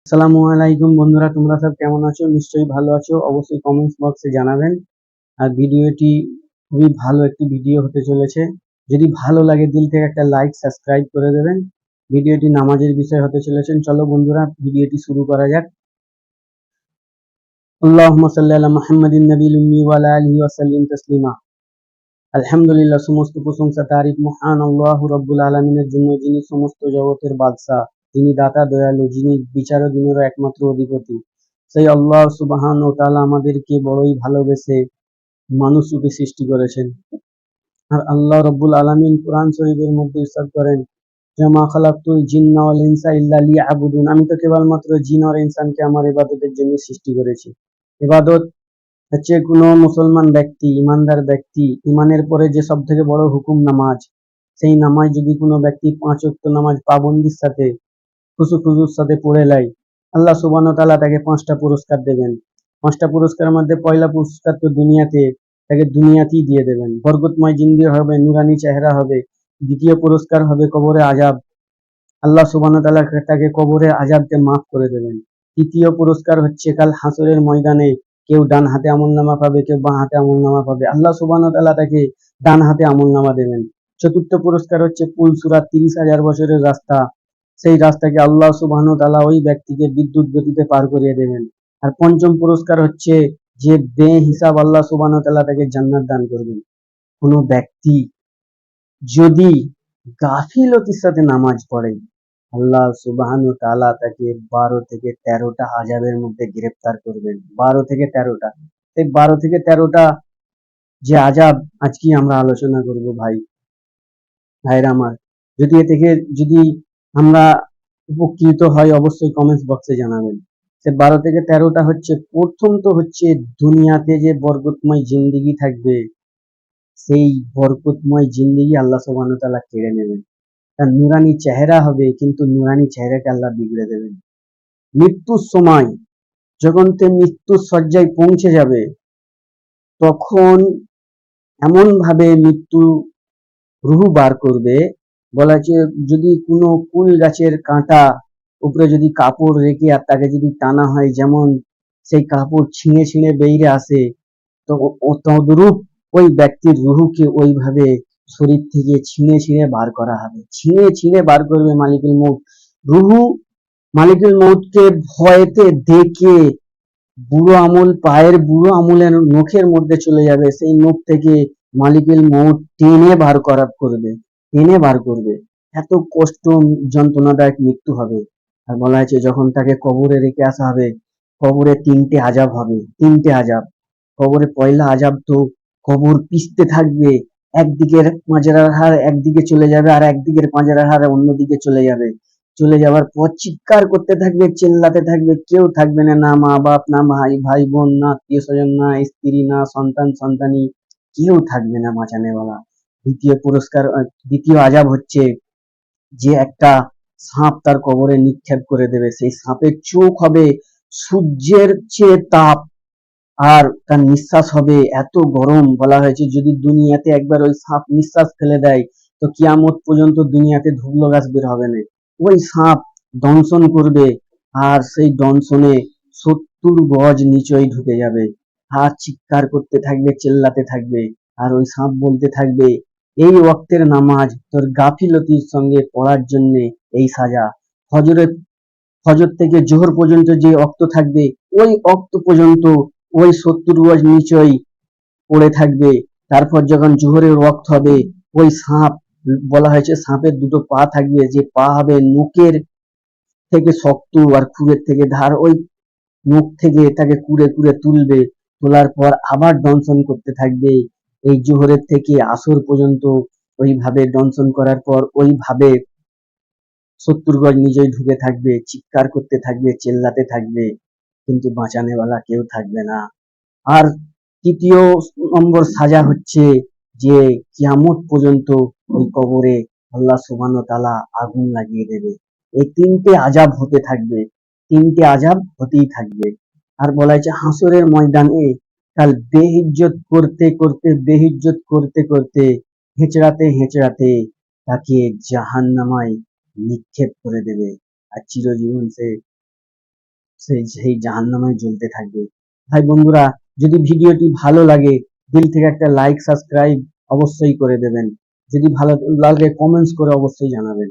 আসসালামু আলাইকুম বন্ধুরা, তোমরা সব কেমন আছো? নিশ্চয়ই ভালো আছো। অবশ্যই কমেন্টস বক্সে জানাবেন। আর ভিডিওটি খুবই ভালো একটি ভিডিও হতে চলেছে। যদি ভালো লাগে দিল থেকে একটা লাইক সাবস্ক্রাইব করে দেবেন। ভিডিওটি নামাজের বিষয় হতে চলেছে। চলো বন্ধুরা ভিডিওটি শুরু করা যাক। আল্লাহুম্মা সাল্লি আলা মুহাম্মাদিন নবিয়্যিল উম্মি ওয়া আলা আলিহি ওয়া সাল্লিম তাসলিমা। আলহামদুলিল্লাহ, সমস্ত প্রশংসা তারিফ মহান আল্লাহ রাব্বুল আলামিনের জন্য, যিনি সমস্ত জগতের বাদশা, যিনি দাতা দয়ালু, যিনি বিচার দিনেরও একমাত্র অধিপতি। সেই আল্লাহ সুবহানাহু ওয়া তাআলা আমাদেরকে বড়ই ভালোবেসে মানুষ রূপে সৃষ্টি করেছেন। আর আল্লাহ রাব্বুল আলামিন কোরআন শরীফের মধ্যে ইরশাদ করেন, জামা খালাকতুল জিন্না ওয়াল ইনসা ইল্লা লিয়াবুদুন, আমি তো কেবলমাত্র জিন আর ইনসানকে আমার ইবাদতের জন্য সৃষ্টি করেছি। ইবাদত হচ্ছে কোনো মুসলমান ব্যক্তি, ইমানদার ব্যক্তি, ইমানের পরে যে সব থেকে বড় হুকুম নামাজ, সেই নামাজ যদি কোনো ব্যক্তি 5 ওয়াক্ত নামাজ পাবন্দির সাথে খুশুর সাথে পড়ে নেয়, আল্লাহ সুবহানাহু ওয়া তাআলা তাকে 5টা পুরস্কার দেবেন। 5টা পুরস্কারের মধ্যে পয়লা পুরস্কার তো দুনিয়াতে, তাকে দুনিয়াতেই দিয়ে দেবেন, বরকতময় জিন্দেগি হবে, নুরানি চেহারা হবে। দ্বিতীয় পুরস্কার হবে কবরে আযাব, আল্লাহ সুবহানাহু ওয়া তাআলা তাকে কবরের আযাবকে মাফ করে দেবেন। তৃতীয় পুরস্কার হচ্ছে কাল হাসরের ময়দানে কেউ ডান হাতে আমলনামা পাবে, কেউ বাঁ হাতে আমলনামা পাবে, আল্লাহ সুবহানাহু ওয়া তাআলা তাকে ডান হাতে আমলনামা দেবেন। চতুর্থ পুরস্কার হচ্ছে পুলসিরাত, 30,000 বছরের রাস্তা, সেই রাস্তাকে আল্লাহ সুবহানাহু ওয়া তাআলা ওই ব্যক্তিকে বিদ্যুৎ গতিতে পার করিয়ে দেবেন। আর পঞ্চম পুরস্কার হচ্ছে যে বেহিসাব আল্লাহ সুবহানাহু ওয়া তাআলা তাকে জান্নাত দান করবেন। কোনো ব্যক্তি যদি গাফিলতির সাথে নামাজ পড়ে, আল্লাহ সুবহানাহু ওয়া তাআলা তাকে 12 থেকে 13টা আযাবের মধ্যে গ্রেফতার করবেন। 12 থেকে 13টা, এই 12 থেকে 13টা যে আযাব আজকে আমরা আলোচনা করব ভাইরা আমার। যদি এ থেকে যদি আমরা উপকৃত হয় অবশ্যই কমেন্টস বক্সে জানাবেন। সে 12 থেকে 13টা হচ্ছে, প্রথম তো হচ্ছে দুনিয়াতে যে বরকতময় জিন্দেগি থাকবে, সেই বরকতময় জিন্দেগি আল্লাহ সুবহানাহু ওয়া তাআলা কেড়ে নেবেন। তার নুরানি চেহারা হবে, কিন্তু নুরানি চেহারাকে আল্লাহ বিগড়ে দেবেন। মৃত্যুর সময় যখন সে মৃত্যুর শয্যায় পৌঁছে যাবে, তখন এমন ভাবে মৃত্যু রুহু বার করবে, বলা হচ্ছে যদি কোনো কুল গাছের কাঁটা উপরে যদি কাপড় রেখে আর তাকে যদি টানা হয়, যেমন সেই কাপড় ছিঁড়ে ছিঁড়ে বেরিয়ে আসে, তো তদ্রূপ ওই ব্যক্তির রুহুকে ওইভাবে শরীর থেকে ছিঁড়ে ছিঁড়ে বার করা হবে, ছিঁড়ে ছিঁড়ে বার করবে মালিকুল মউত। রুহু মালিকুল মউতকে ভয়েতে দেখে বুড়ো আঙুল, পায়ের বুড়ো আঙুলের নখের মধ্যে চলে যাবে, সেই নখ থেকে মালিকুল মউত টেনে বার করবে। এত কষ্ট যন্ত্রণাদায়ক মৃত্যু হবে। আর বলা হয়েছে যখন তাকে কবরে রেখে আসা হবে, কবরে 3টে আযাব হবে, 3টে আযাব। কবরে পয়লা আযাব তো কবর পিষতে থাকবে, একদিকের পাঁজরার হাড় একদিকে চলে যাবে, আর একদিকের পাঁজরার হাড় অন্যদিকে চলে যাবে। চলে যাওয়ার পর চিৎকার করতে থাকবে, চিল্লাতে থাকবে, কেউ থাকবে না, না মা বাপ, না ভাই বোন, না আত্মীয় স্বজন, না স্ত্রী, না সন্তান সন্তানি, কেউ থাকবে না বাঁচানে বলা। দ্বিতীয় আযাব হচ্ছে যে একটা সাপ তার কবরে নিক্ষেপ করে দেবে, সেই সাপের চোখ হবে সূর্যের চেয়ে তাপ, আর তার নিঃশ্বাস হবে এত গরম। বলা হয়েছে যদি দুনিয়াতে একবার ওই সাপ নিঃশ্বাস ফেলে দেয়, তো কিয়ামত পর্যন্ত দুনিয়াতে ধুলো গাছ বের হবে না। ওই সাপ দংশন করবে, আর সেই দংশনে 70 গজ নিচই ঢুকে যাবে। আর চিৎকার করতে থাকবে, চিল্লাতে থাকবে, আর ওই সাপ বলতে থাকবে এই ওয়াক্তের নামাজ তোর গাফিলতির সঙ্গে পড়ার জন্য এই সাজা। ফজরের ফজর থেকে জোহর পর্যন্ত যে ওয়াক্ত থাকবে, ওই ওয়াক্ত পর্যন্ত ওই 70 গজ নিচই পড়ে থাকবে। তারপর যখন জোহরের ওয়াক্ত হবে, ওই সাপ, বলা হয়েছে সাপের দুটো পা থাকবে, যে পা হবে নোকের থেকে শক্ত আর খুরের থেকে ধার, ওই মুখ থেকে তাকে কুড়ে কুড়ে তুলবে। তোলার পর আবার দংশন করতে থাকবে এই জোহরের থেকে আসর পর্যন্ত। ওইভাবে দংশন করার পর ওইভাবে 70 গজ নিজেই ঢুকে থাকবে, চিৎকার করতে থাকবে, চেল্লাতে থাকবে, কিন্তু বাঁচানেওয়ালা কেউ থাকবে না। আর তৃতীয় নম্বর সাজা হচ্ছে যে কিয়ামত পর্যন্ত ওই কবরে আল্লাহ সুবহানাহু ওয়া তাআলা আগুন লাগিয়ে দেবে। এই 3টে আযাব হতে থাকবে, 3টে আযাব হতেই থাকবে। আর বলা হয়েছে হাসরের ময়দানে কাল বেহিজ্জত করতে করতে হেঁচড়াতে হেঁচড়াতে তাকে জাহান্নামায় নিক্ষেপ করে দেবে, আর চিরজীবন সে সেই জাহান্নামে জ্বলতে থাকবে। ভাই বন্ধুরা, যদি ভিডিওটি ভালো লাগে দিল থেকে একটা লাইক সাবস্ক্রাইব অবশ্যই করে দেবেন। যদি ভালো লাগে কমেন্টস করে অবশ্যই জানাবেন।